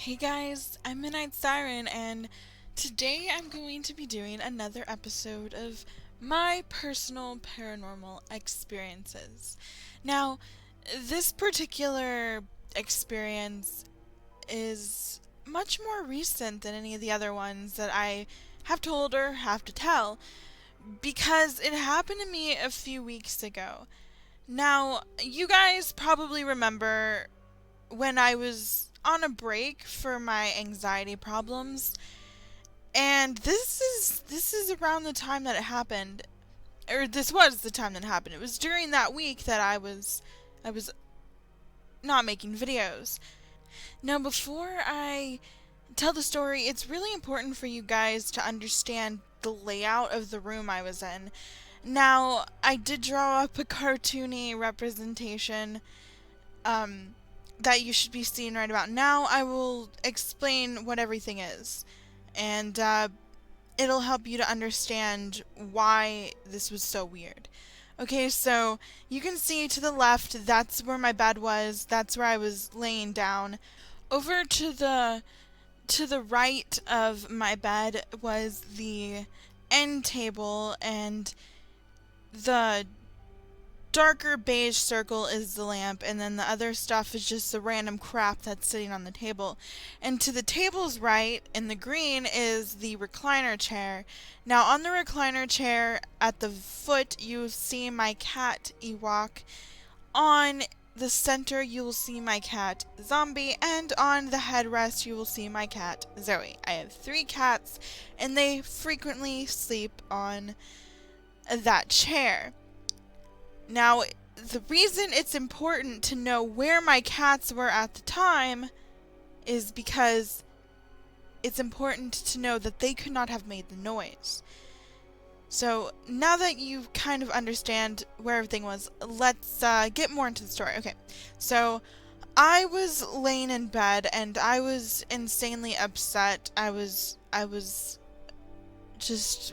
Hey guys, I'm Midnight Siren, and today I'm going to be doing another episode of my personal paranormal experiences. Now, this particular experience is much more recent than any of the other ones that I have told or have to tell, because it happened to me a few weeks ago. Now, you guys probably remember when I was on a break for my anxiety problems, and this is around the time that it happened, or this was the time that it happened. It was during that week that I was not making videos. Now, before I tell the story, it's really important for you guys to understand the layout of the room I was in. Now, I did draw up a cartoony representation that you should be seeing right about now. I will explain what everything is, and it'll help you to understand why this was so weird. Okay, so you can see to the left, that's where my bed was. That's where I was laying down. Over to the right of my bed was the end table, and the darker beige circle is the lamp, and then the other stuff is just the random crap that's sitting on the table. And to the table's right, in the green, is the recliner chair. Now, on the recliner chair, at the foot, you see my cat, Ewok. On the center, you will see my cat, Zombie, and on the headrest, you will see my cat, Zoe. I have 3 cats, and they frequently sleep on that chair. Now, the reason it's important to know where my cats were at the time is because it's important to know that they could not have made the noise. So, now that you kind of understand where everything was, let's get more into the story. Okay, so I was laying in bed and I was insanely upset. I was just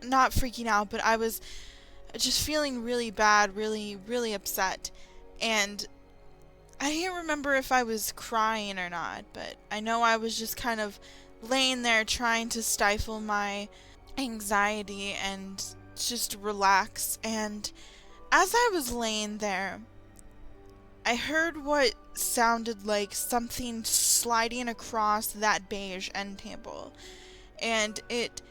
not freaking out, but I was just feeling really bad, really upset. And I can't remember if I was crying or not, but I know I was just kind of laying there trying to stifle my anxiety and just relax. And as I was laying there, I heard what sounded like something sliding across that beige end table. And it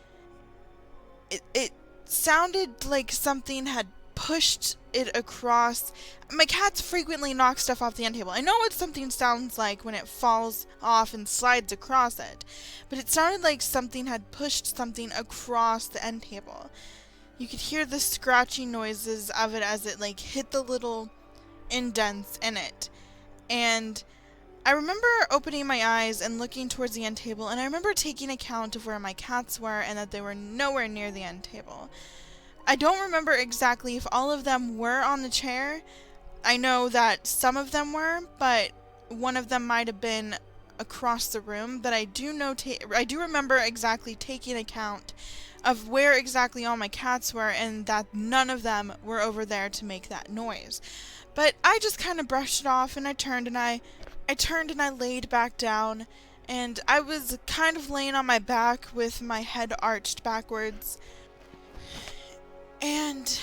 sounded like something had pushed it across. My cats frequently knock stuff off the end table. I know what something sounds like when it falls off and slides across it, but it sounded like something had pushed something across the end table. You could hear the scratching noises of it as it hit the little indents in it. And I remember opening my eyes and looking towards the end table, and I remember taking account of where my cats were and that they were nowhere near the end table. I don't remember exactly if all of them were on the chair. I know that some of them were, but one of them might have been across the room. But I do remember exactly taking account of where exactly all my cats were, and that none of them were over there to make that noise. But I just kind of brushed it off, and I turned and I laid back down, and I was kind of laying on my back with my head arched backwards. And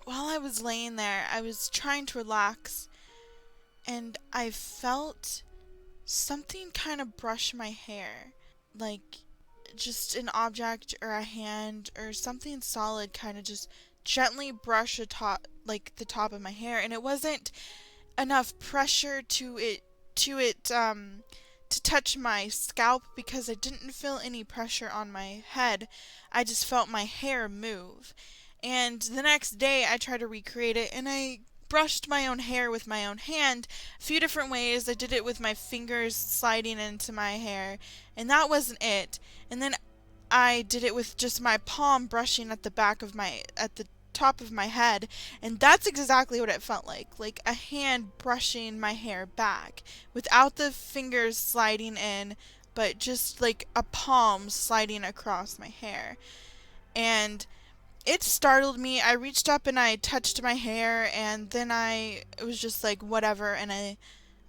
while I was laying there, I was trying to relax, and I felt something kind of brush my hair. Like, just an object or a hand or something solid kind of just gently brush the top of my hair, and it wasn't enough pressure to touch my scalp, because I didn't feel any pressure on my head. I just felt my hair move. And the next day I tried to recreate it, and I brushed my own hair with my own hand a few different ways. I did it with my fingers sliding into my hair, and that wasn't it. And then I did it with just my palm brushing at the top of my head, and that's exactly what it felt like a hand brushing my hair back without the fingers sliding in, but just like a palm sliding across my hair. And it startled me. I reached up and I touched my hair, and then it was just like whatever, and I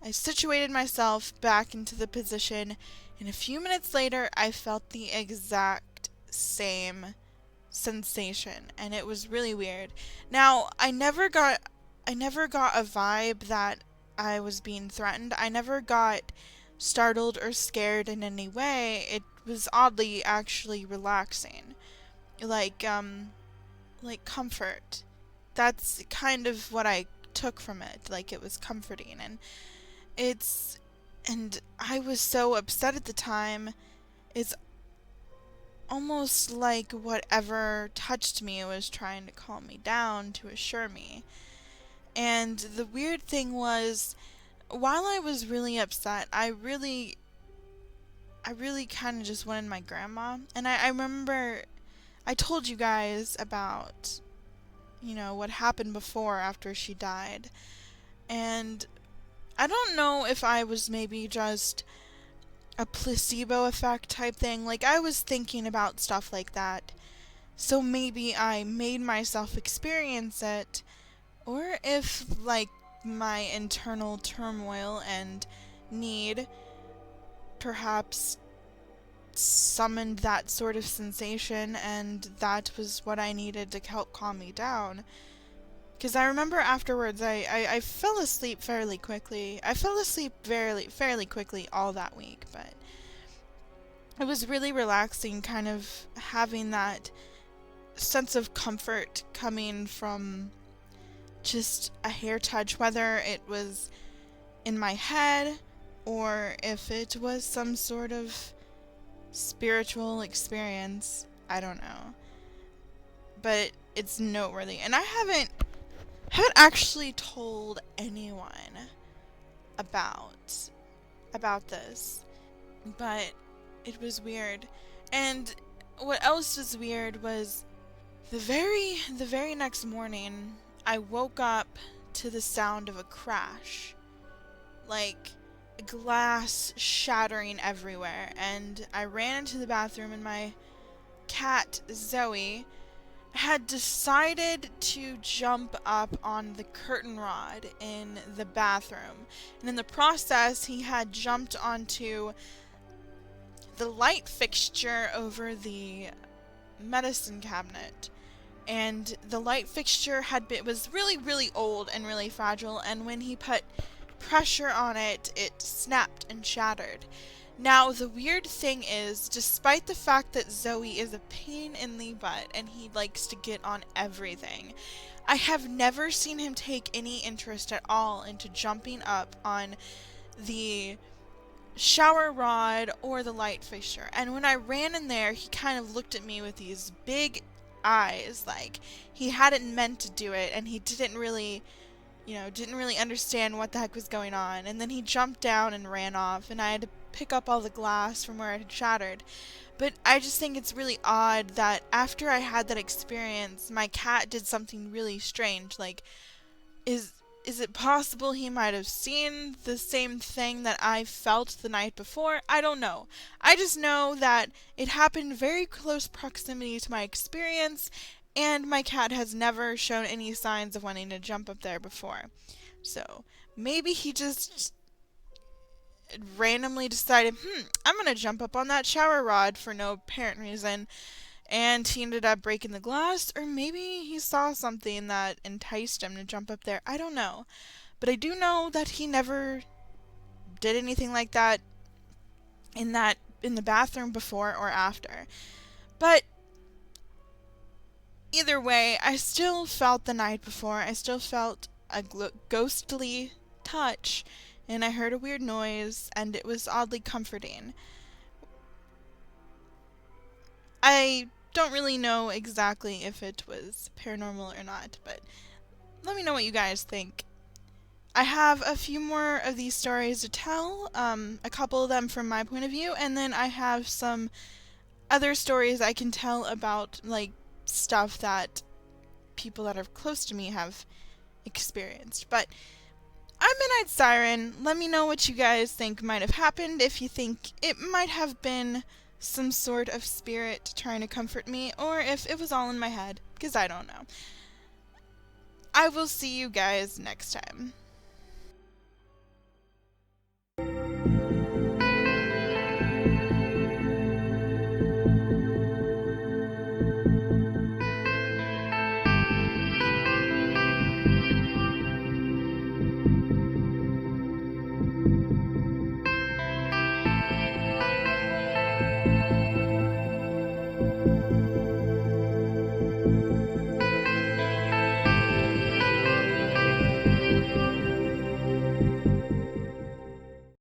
I situated myself back into the position, and a few minutes later I felt the exact same sensation, and it was really weird. Now, I never got a vibe that I was being threatened. I never got startled or scared in any way. It was oddly actually relaxing. Like comfort. That's kind of what I took from it. Like, it was comforting, and I was so upset at the time. It's almost like whatever touched me was trying to calm me down, to assure me. And the weird thing was, while I was really upset, I really kind of just wanted my grandma. And I remember I told you guys about, what happened before after she died. And I don't know if I was maybe just a placebo effect type thing. Like, I was thinking about stuff like that. So maybe I made myself experience it. Or if, like, my internal turmoil and need perhaps summoned that sort of sensation, and that was what I needed to help calm me down. Because I remember afterwards, I fell asleep fairly quickly. I fell asleep fairly quickly all that week, but it was really relaxing, kind of having that sense of comfort coming from just a hair touch, whether it was in my head or if it was some sort of spiritual experience. I don't know. But it's noteworthy. And I haven't actually told anyone about this, but it was weird. And what else was weird was the very next morning I woke up to the sound of a crash, like glass shattering everywhere, and I ran into the bathroom, and my cat Zoe had decided to jump up on the curtain rod in the bathroom, and in the process he had jumped onto the light fixture over the medicine cabinet. And the light fixture was really old and really fragile, and when he put pressure on it, it snapped and shattered. Now, the weird thing is, despite the fact that Zoe is a pain in the butt and he likes to get on everything, I have never seen him take any interest at all into jumping up on the shower rod or the light fixture. And when I ran in there, he kind of looked at me with these big eyes, like he hadn't meant to do it, and he didn't really understand what the heck was going on. And then he jumped down and ran off, and I had to pick up all the glass from where it had shattered. But I just think it's really odd that after I had that experience, my cat did something really strange. Like, is it possible he might have seen the same thing that I felt the night before? I don't know. I just know that it happened in very close proximity to my experience, and my cat has never shown any signs of wanting to jump up there before. So, maybe he just randomly decided, I'm going to jump up on that shower rod for no apparent reason, and he ended up breaking the glass, or maybe he saw something that enticed him to jump up there. I don't know. But I do know that he never did anything like that in the bathroom before or after. But either way, I still felt the night before. I still felt a ghostly touch, and I heard a weird noise, and it was oddly comforting. I don't really know exactly if it was paranormal or not, but let me know what you guys think. I have a few more of these stories to tell, a couple of them from my point of view, and then I have some other stories I can tell about, like, stuff that people that are close to me have experienced. But I'm Midnight Siren. Let me know what you guys think might have happened, if you think it might have been some sort of spirit trying to comfort me, or if it was all in my head, because I don't know. I will see you guys next time.